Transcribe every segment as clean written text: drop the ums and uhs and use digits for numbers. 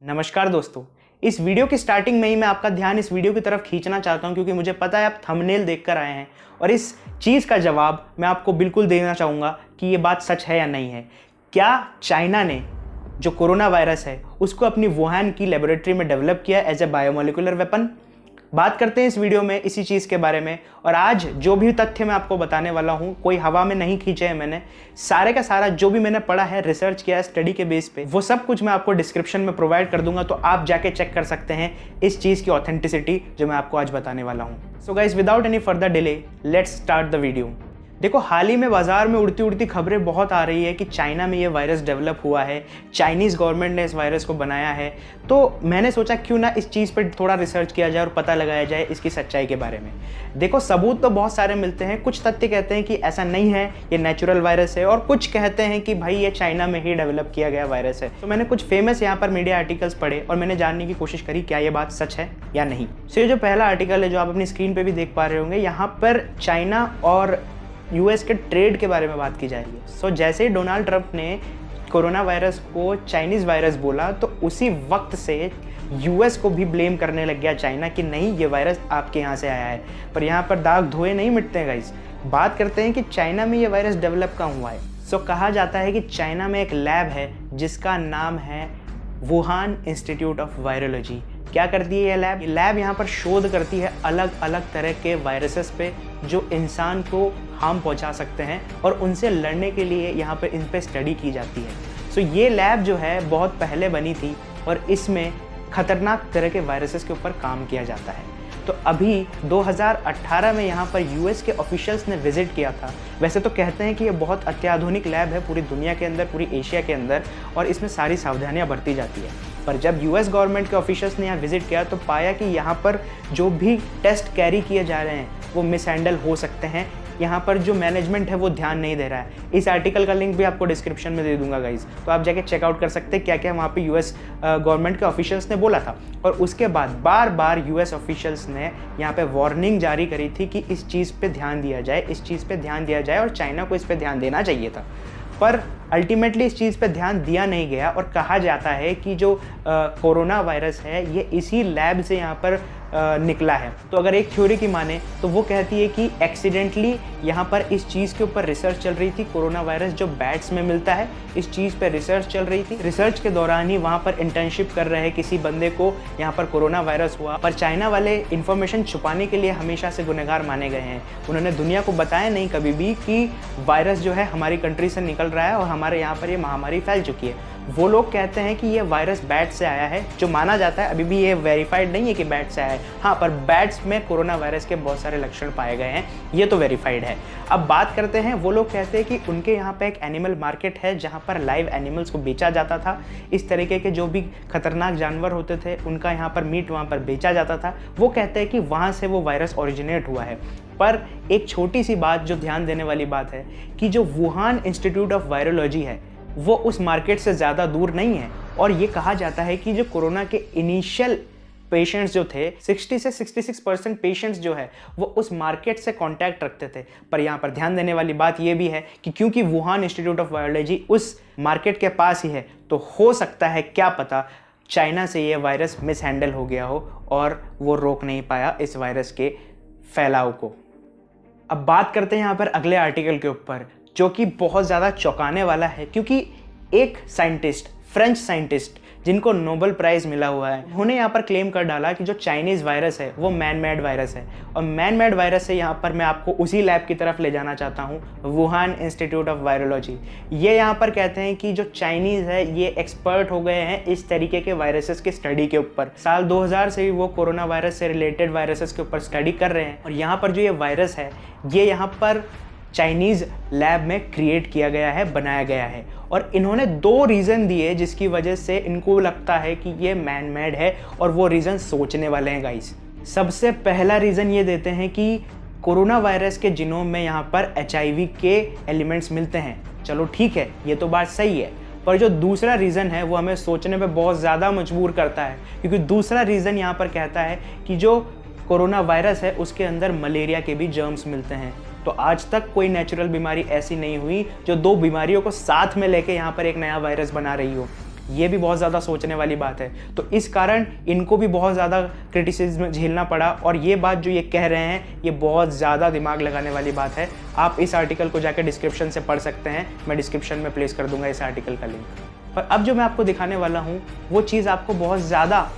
नमस्कार दोस्तों। इस वीडियो की स्टार्टिंग में ही मैं आपका ध्यान इस वीडियो की तरफ खींचना चाहता हूं क्योंकि मुझे पता है आप थंबनेल देखकर आए हैं और इस चीज़ का जवाब मैं आपको बिल्कुल देना चाहूँगा कि ये बात सच है या नहीं है। क्या चाइना ने जो कोरोना वायरस है उसको अपनी वुहान की लेबोरेटरी में डेवलप किया एज ए बायोमोलिकुलर वेपन? बात करते हैं इस वीडियो में इसी चीज़ के बारे में। और आज जो भी तथ्य मैं आपको बताने वाला हूँ कोई हवा में नहीं खींचे हैं मैंने, सारे का सारा जो भी मैंने पढ़ा है, रिसर्च किया है स्टडी के बेस पे, वो सब कुछ मैं आपको डिस्क्रिप्शन में प्रोवाइड कर दूंगा, तो आप जाके चेक कर सकते हैं इस चीज़ की ऑथेंटिसिटी जो मैं आपको आज बताने वाला हूँ। So guys, without any further delay let's start the video. देखो, हाल ही में बाजार में उड़ती उड़ती खबरें बहुत आ रही है कि चाइना में ये वायरस डेवलप हुआ है, चाइनीज़ गवर्नमेंट ने इस वायरस को बनाया है। तो मैंने सोचा क्यों ना इस चीज़ पर थोड़ा रिसर्च किया जाए और पता लगाया जाए इसकी सच्चाई के बारे में। देखो, सबूत तो बहुत सारे मिलते हैं। कुछ तथ्य कहते हैं कि ऐसा नहीं है, ये नेचुरल वायरस है, और कुछ कहते हैं कि भाई ये चाइना में ही डेवलप किया गया वायरस है। तो मैंने कुछ फेमस यहाँ पर मीडिया आर्टिकल्स पढ़े और मैंने जानने की कोशिश करी क्या ये बात सच है या नहीं। सो ये जो पहला आर्टिकल है जो आप अपनी स्क्रीन पर भी देख पा रहे होंगे, यहाँ पर चाइना और यूएस के ट्रेड के बारे में बात की जा रही है। सो जैसे ही डोनाल्ड ट्रंप ने कोरोना वायरस को चाइनीज़ वायरस बोला तो उसी वक्त से यूएस को भी ब्लेम करने लग गया चाइना कि नहीं, ये वायरस आपके यहाँ से आया है। पर यहाँ पर दाग धोए नहीं मिटते हैं गाइस। बात करते हैं कि चाइना में ये वायरस डेवलप कहाँ हुआ है। सो कहा जाता है कि चाइना में एक लैब है जिसका नाम है वुहान इंस्टीट्यूट ऑफ वायरोलॉजी। क्या करती है ये लैब? लैब यहाँ पर शोध करती है अलग अलग तरह के वायरसेस पे जो इंसान को हार्म पहुँचा सकते हैं, और उनसे लड़ने के लिए यहाँ पर इन पे स्टडी की जाती है। सो ये लैब जो है बहुत पहले बनी थी और इसमें खतरनाक तरह के वायरसेस के ऊपर काम किया जाता है। तो अभी 2018 में यहाँ पर यूएस के ऑफिशियल्स ने विजिट किया था। वैसे तो कहते हैं कि ये बहुत अत्याधुनिक लैब है पूरी दुनिया के अंदर, पूरी एशिया के अंदर, और इसमें सारी सावधानियां बरती जाती है। पर जब यूएस गवर्नमेंट के ऑफिशियल्स ने यहाँ विजिट किया तो पाया कि यहाँ पर जो भी टेस्ट कैरी किए जा रहे हैं वो मिसहैंडल हो सकते हैं। यहाँ पर जो मैनेजमेंट है वो ध्यान नहीं दे रहा है। इस आर्टिकल का लिंक भी आपको डिस्क्रिप्शन में दे दूंगा गाइज, तो आप जाके चेकआउट कर सकते हैं क्या क्या वहाँ पे यूएस गवर्नमेंट के ऑफिशियल्स ने बोला था। और उसके बाद बार बार यूएस ऑफिशियल्स ने यहाँ पे वार्निंग जारी करी थी कि इस चीज़ पे ध्यान दिया जाए, इस चीज़ पे ध्यान दिया जाए, और चाइना को इस पे ध्यान देना चाहिए था। पर अल्टीमेटली इस चीज़ पे ध्यान दिया नहीं गया और कहा जाता है कि जो कोरोना वायरस है ये इसी लैब से यहाँ पर निकला है। तो अगर एक थ्योरी की माने तो वो कहती है कि एक्सीडेंटली यहाँ पर इस चीज़ के ऊपर रिसर्च चल रही थी। कोरोना वायरस जो बैट्स में मिलता है, इस चीज़ पे रिसर्च चल रही थी। रिसर्च के दौरान ही वहाँ पर इंटर्नशिप कर रहे किसी बंदे को यहाँ पर कोरोना वायरस हुआ। पर चाइना वाले इन्फॉर्मेशन छुपाने के लिए हमेशा से गुनहगार माने गए हैं। उन्होंने दुनिया को बताया नहीं कभी भी कि वायरस जो है हमारी कंट्री से निकल रहा है और हमारे यहाँ पर ये महामारी फैल चुकी है। वो लोग कहते हैं कि ये वायरस बैट से आया है, जो माना जाता है। अभी भी ये वेरीफाइड नहीं है कि बैट से आया है, हाँ, पर बैट्स में कोरोना वायरस के बहुत सारे लक्षण पाए गए हैं, ये तो वेरीफाइड है। अब बात करते हैं, वो लोग कहते हैं कि उनके यहाँ पे एक एनिमल मार्केट है जहाँ पर लाइव एनिमल्स को बेचा जाता था। इस तरीके के जो भी खतरनाक जानवर होते थे उनका यहाँ पर मीट वहाँ पर बेचा जाता था। वो कहते हैं कि वहाँ से वो वायरस ओरिजिनेट हुआ है। पर एक छोटी सी बात जो ध्यान देने वाली बात है कि जो वुहान इंस्टीट्यूट ऑफ वायरोलॉजी है वो उस मार्केट से ज़्यादा दूर नहीं है। और ये कहा जाता है कि जो कोरोना के इनिशियल पेशेंट्स जो थे, 60 से 66% पेशेंट्स जो है वो उस मार्केट से कांटेक्ट रखते थे। पर यहाँ पर ध्यान देने वाली बात ये भी है कि क्योंकि वुहान इंस्टीट्यूट ऑफ वायरोलॉजी उस मार्केट के पास ही है, तो हो सकता है, क्या पता, चाइना से ये वायरस मिसहैंडल हो गया हो और वो रोक नहीं पाया इस वायरस के फैलाव को। अब बात करते हैं यहाँ पर अगले आर्टिकल के ऊपर, जो कि बहुत ज़्यादा चौंकाने वाला है, क्योंकि एक साइंटिस्ट, फ्रेंच साइंटिस्ट जिनको नोबेल प्राइज़ मिला हुआ है, उन्होंने यहाँ पर क्लेम कर डाला कि जो चाइनीज़ वायरस है वो मैन मेड वायरस है। और मैन मेड वायरस से यहाँ पर मैं आपको उसी लैब की तरफ ले जाना चाहता हूँ, वुहान इंस्टीट्यूट ऑफ वायरोलॉजी। ये यहाँ पर कहते हैं कि जो चाइनीज़ है ये एक्सपर्ट हो गए हैं इस तरीके के वायरसेस की स्टडी के ऊपर। साल 2000 से ही वो कोरोना वायरस से रिलेटेड वायरसेस के ऊपर स्टडी कर रहे हैं। और यहाँ पर जो ये वायरस है ये यहाँ पर चाइनीज़ लैब में क्रिएट किया गया है, बनाया गया है। और इन्होंने 2 रीज़न दिए जिसकी वजह से इनको लगता है कि ये मैन मेड है, और वो रीज़न सोचने वाले हैं गाइस। सबसे पहला रीज़न ये देते हैं कि कोरोना वायरस के जीनोम में यहाँ पर HIV के एलिमेंट्स मिलते हैं। चलो ठीक है, ये तो बात सही है। पर जो दूसरा रीज़न है वो हमें सोचने पे बहुत ज़्यादा मजबूर करता है, क्योंकि दूसरा रीज़न यहाँ पर कहता है कि जो कोरोना वायरस है उसके अंदर मलेरिया के भी जर्म्स मिलते हैं। तो आज तक कोई नेचुरल बीमारी ऐसी नहीं हुई जो 2 बीमारियों को साथ में लेके यहाँ पर एक नया वायरस बना रही हो। ये भी बहुत ज़्यादा सोचने वाली बात है। तो इस कारण इनको भी बहुत ज़्यादा क्रिटिसिज्म झेलना पड़ा, और ये बात जो ये कह रहे हैं ये बहुत ज़्यादा दिमाग लगाने वाली बात है। आप इस आर्टिकल को जाकर डिस्क्रिप्शन से पढ़ सकते हैं, मैं डिस्क्रिप्शन में प्लेस कर दूंगा इस आर्टिकल का लिंक। और अब जो मैं आपको दिखाने वाला हूँ वो चीज़ आपको बहुत ज़्यादा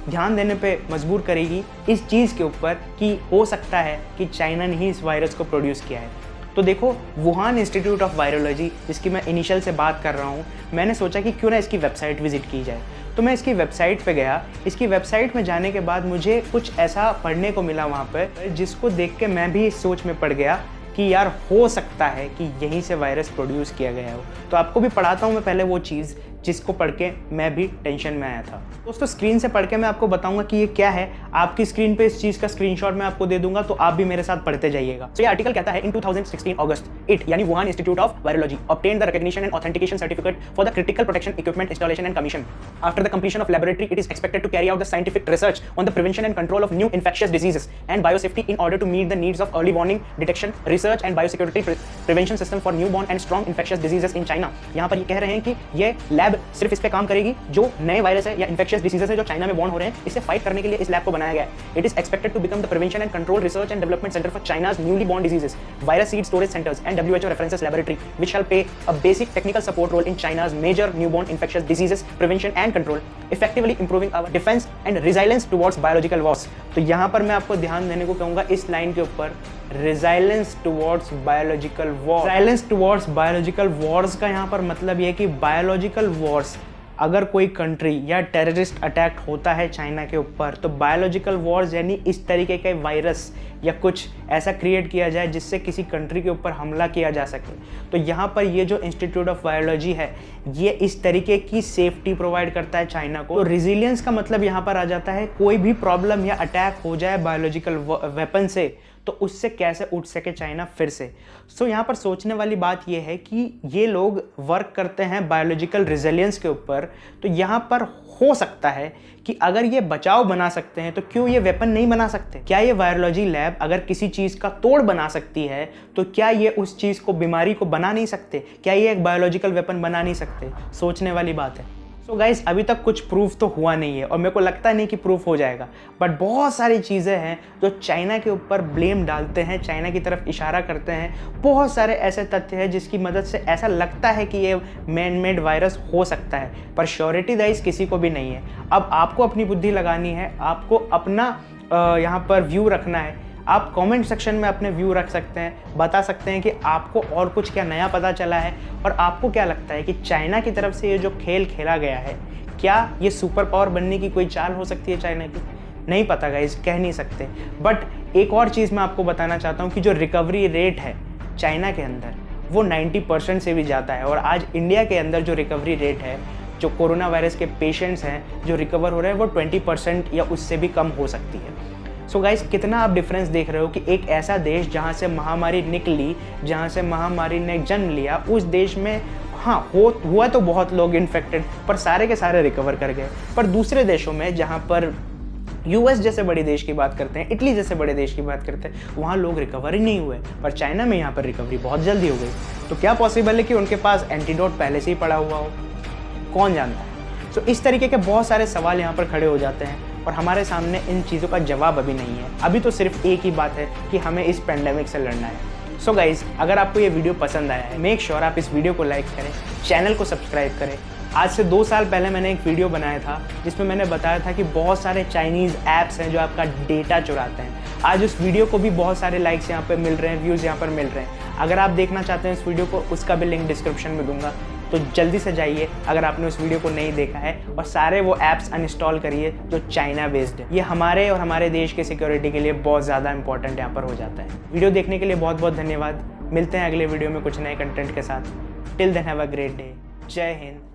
ध्यान देने पे मजबूर करेगी इस चीज़ के ऊपर कि हो सकता है कि चाइना ने ही इस वायरस को प्रोड्यूस किया है। तो देखो, वुहान इंस्टीट्यूट ऑफ वायरोलॉजी, जिसकी मैं इनिशियल से बात कर रहा हूँ, मैंने सोचा कि क्यों ना इसकी वेबसाइट विजिट की जाए। तो मैं इसकी वेबसाइट पे गया। इसकी वेबसाइट में जाने के बाद मुझे कुछ ऐसा पढ़ने को मिला वहाँ पर, जिसको देख के मैं भी इस सोच में पड़ गया कि यार हो सकता है कि यहीं से वायरस प्रोड्यूस किया गया हो। तो आपको भी पढ़ाता हूँ मैं पहले वो चीज़ जिसको पढ़ के मैं भी टेंशन में आया था। दोस्तों, स्क्रीन से पढ़ के मैं आपको बताऊंगा कि ये क्या है। आपकी स्क्रीन पे इस चीज़ का स्क्रीनशॉट मैं आपको दे दूंगा, तो आप भी मेरे साथ पढ़ते जाइएगा। तो ये आर्टिकल कहता है, इन 2016 अगस्त इट यानी Wuhan institute of virology obtained the recognition and authentication certificate for the critical protection equipment installation and commission. After the completion of laboratory, it is expected to carry out the scientific research on the prevention and control of new infectious diseases and biosafety in order to meet the needs of early warning, detection, research and biosecurity prevention system for newborn and strong infectious diseases in China. यहाँ पर ये कह रहे हैं कि ये lab सिर्फ इस पे काम करेगी जो नए वायरस है या इन्फेक्शियस डिसीजेस है जो चाइना में बॉर्न हो रहे हैं, इससे फाइट करने के लिए इस लैब को बनाया गया है। It is expected to become the prevention and control research and development centre for China's newly born diseases, virus seed storage centres and WHO references laboratory which shall play a basic technical support role in China's major newborn infectious diseases prevention and control, effectively improving our defense and resilience towards biological wars. तो यहाँ पर मैं आपको ध्यान देने को कहूँगा इस लाइन के ऊपर, resilience towards biological wars। resilience towards biological wars का यहाँ पर मतलब ये है कि biological wars, अगर कोई कंट्री या टेररिस्ट अटैक होता है चाइना के ऊपर, तो बायोलॉजिकल वॉर्स यानी इस तरीके के वायरस या कुछ ऐसा क्रिएट किया जाए जिससे किसी कंट्री के ऊपर हमला किया जा सके। तो यहाँ पर ये जो इंस्टीट्यूट ऑफ वायरोलॉजी है ये इस तरीके की सेफ्टी प्रोवाइड करता है चाइना को। तो रिजिलियंस का मतलब यहाँ पर आ जाता है कोई भी प्रॉब्लम या अटैक हो जाए बायोलॉजिकल वेपन से तो उससे कैसे उठ सके चाइना फिर से। सो यहाँ पर सोचने वाली बात ये है कि ये लोग वर्क करते हैं बायोलॉजिकल रिजिलियंस के ऊपर, तो यहाँ पर हो सकता है कि अगर ये बचाव बना सकते हैं तो क्यों ये वेपन नहीं बना सकते। क्या ये वायरोलॉजी लैब अगर किसी चीज़ का तोड़ बना सकती है तो क्या ये उस चीज़ को, बीमारी को बना नहीं सकते? क्या ये एक बायोलॉजिकल वेपन बना नहीं सकते? सोचने वाली बात है। सो गाइस, अभी तक कुछ प्रूफ तो हुआ नहीं है और मेरे को लगता नहीं कि प्रूफ हो जाएगा, बट बहुत सारी चीज़ें हैं जो चाइना के ऊपर ब्लेम डालते हैं, चाइना की तरफ इशारा करते हैं। बहुत सारे ऐसे तथ्य हैं जिसकी मदद से ऐसा लगता है कि ये मैन मेड वायरस हो सकता है, पर श्योरिटी गाइस किसी को भी नहीं है। अब आपको अपनी बुद्धि लगानी है, आपको अपना यहाँ पर व्यू रखना है। आप कमेंट सेक्शन में अपने व्यू रख सकते हैं, बता सकते हैं कि आपको और कुछ क्या नया पता चला है और आपको क्या लगता है कि चाइना की तरफ से ये जो खेल खेला गया है, क्या ये सुपर पावर बनने की कोई चाल हो सकती है चाइना की? नहीं पता गाइस, कह नहीं सकते। बट एक और चीज़ मैं आपको बताना चाहता हूँ कि जो रिकवरी रेट है चाइना के अंदर वो 90% से भी ज़्यादा है। और आज इंडिया के अंदर जो रिकवरी रेट है, जो कोरोना वायरस के पेशेंट्स हैं जो रिकवर हो रहे हैं, वो 20% या उससे भी कम हो सकती है। सो गाइस, कितना आप डिफरेंस देख रहे हो कि एक ऐसा देश जहाँ से महामारी निकली, जहाँ से महामारी ने जन्म लिया, उस देश में हाँ हुआ तो बहुत लोग इन्फेक्टेड, पर सारे के सारे रिकवर कर गए। पर दूसरे देशों में जहाँ पर US जैसे बड़े देश की बात करते हैं, इटली जैसे बड़े देश की बात करते हैं, वहाँ लोग रिकवर ही नहीं हुए, पर चाइना में यहाँ पर रिकवरी बहुत जल्दी हो गई। तो क्या पॉसिबल है कि उनके पास एंटीडोट पहले से ही पड़ा हुआ हो? कौन जानता है। सो इस तरीके के बहुत सारे सवाल यहाँ पर खड़े हो जाते हैं और हमारे सामने इन चीज़ों का जवाब अभी नहीं है। अभी तो सिर्फ एक ही बात है कि हमें इस पेंडेमिक से लड़ना है। सो गाइज, अगर आपको ये वीडियो पसंद आया है, मेक श्योर आप इस वीडियो को लाइक करें, चैनल को सब्सक्राइब करें। आज से 2 साल पहले मैंने एक वीडियो बनाया था जिसमें मैंने बताया था कि बहुत सारे चाइनीज़ ऐप्स हैं जो आपका डेटा चुराते हैं। आज उस वीडियो को भी बहुत सारे लाइक्स यहाँ पर मिल रहे हैं, व्यूज़ यहाँ पर मिल रहे हैं। अगर आप देखना चाहते हैं इस वीडियो को, उसका भी लिंक डिस्क्रिप्शन में दूंगा, तो जल्दी से जाइए अगर आपने उस वीडियो को नहीं देखा है, और सारे वो ऐप्स अनइंस्टॉल करिए जो चाइना बेस्ड है। ये हमारे और हमारे देश के सिक्योरिटी के लिए बहुत ज़्यादा इंपॉर्टेंट यहाँ पर हो जाता है। वीडियो देखने के लिए बहुत बहुत धन्यवाद। मिलते हैं अगले वीडियो में कुछ नए कंटेंट के साथ। Till then have a great day. जय हिंद।